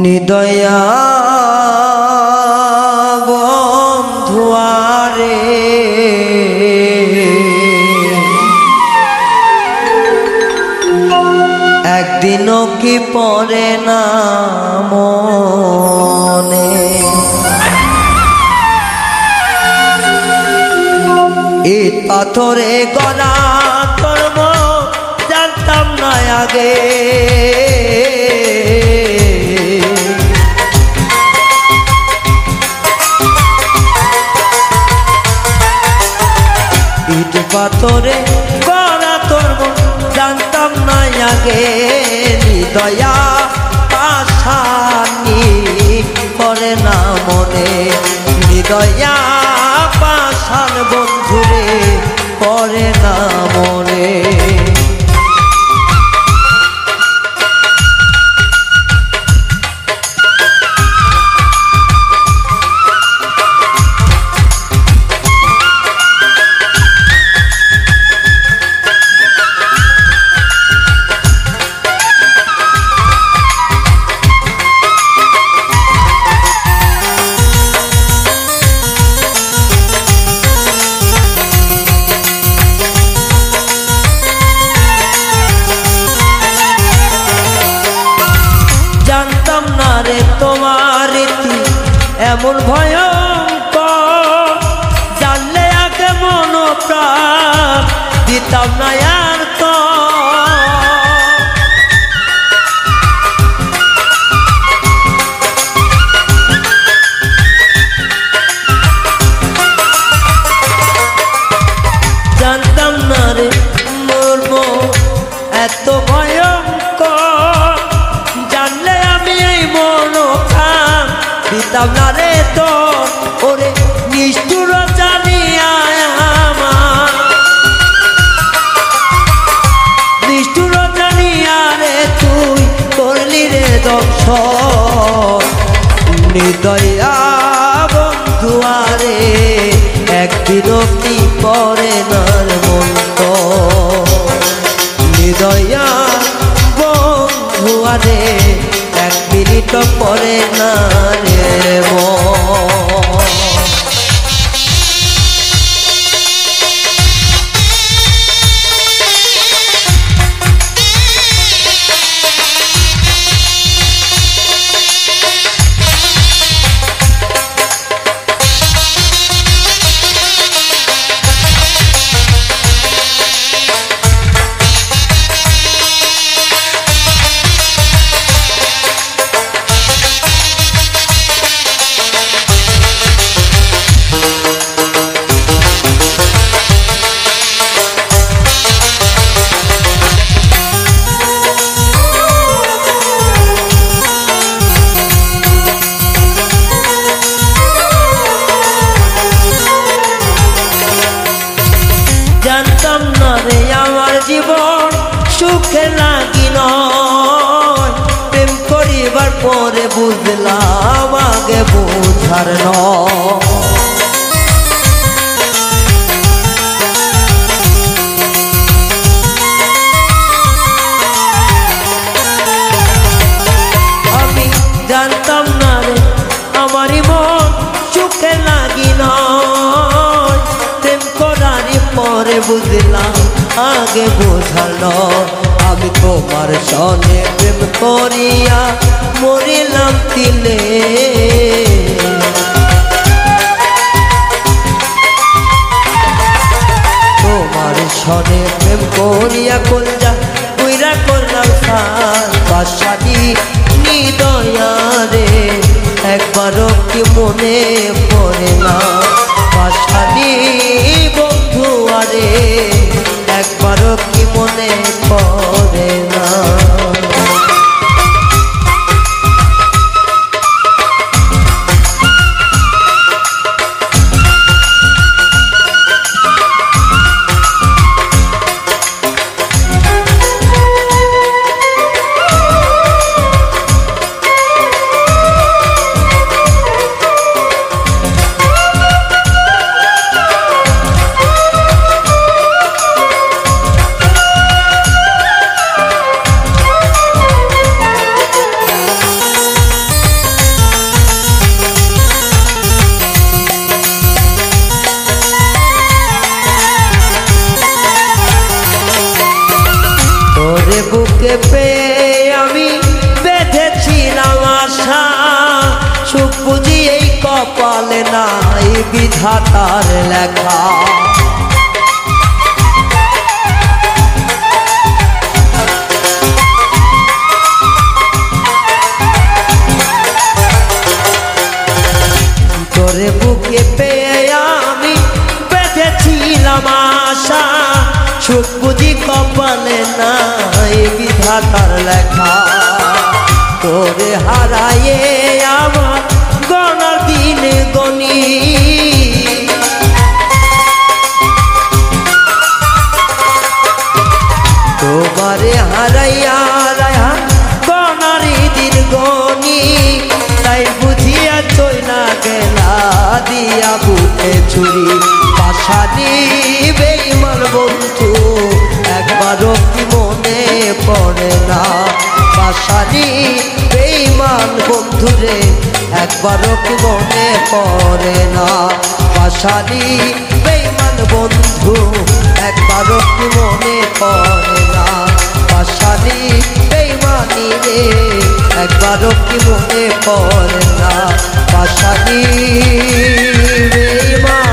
নিদয়া বন্ধুয়ারে একদিনও কি পড়ে না মনে ইট পাথরে গড়া কর্ম জানতাম না আগে ইট পাথরে গড়া কর্ম জানতাম না আগে নিদয়া পাশানি করে না মনে নিদয়া পাশান বন্ধুরে করে না মনে তোমার রীতি এমন ভয়ঙ্কর জানলে আগে মন প্রাণ দিতাম না আর তো জানতাম না রে মর্ম এত ভয়ঙ্কর জানলে আমি এই মন প্রাণ দিতাম না রে তোর ওরে নিষ্ঠুর জানিয়া আমার নিষ্ঠুর জানিয়া রে তুই করলি রে দর্শন নিদয়া বন্ধুয়ারে একদিনও কি পড়ে না মন তো নিদয়া বন্ধুয়ারে এক মিনিট পরে না রে জানতাম না রে আমার জীবন সুখে লাগি নয় প্রেম করিবার পরে বুঝলাম আগে বোঝার নয় আমি জানতাম না রে আমারই মন সুখে লাগি নয় প্রেম করারই পরে বুঝলাম আগে বোঝানো আমি তোমার সনে প্রেম করিয়া মরিলাম তিলে তোমার সনে প্রেম করিয়া কলজা কইরা করলাম সার বাসানি নিদয়া রে একবারও কি মনে পড়ে না বাসানি বন্ধুয়ারে একবারও কি মনে পড়ে না না এই বিধাতার লেখা। তোরে বুকে পেয়ে আমি বেঁধেছিলাম আশা, সুখ বুঝি কপালে নাই বিধাতার লেখা। তোরে হারায়ে আমার গণার দিন গনি, তোমারে হারাইয়া রায়া গণারি দিন গনি, তাই বুঝিয়া চইলা গেলা দিয়া বুকে ছুরি। পাশানি বেঈমান বন্ধু একবারও কি মনে পড়ে না, পাশানি বেঈমান বন্ধু রে একবারও কি মনে পড়ে না, পাশানি বেঈমান বন্ধু একবারও কি মনে পড়ে না, পাশানি বেঈমানি রে একবারও কি মনে পড়ে না, পাশানি বেঈমান।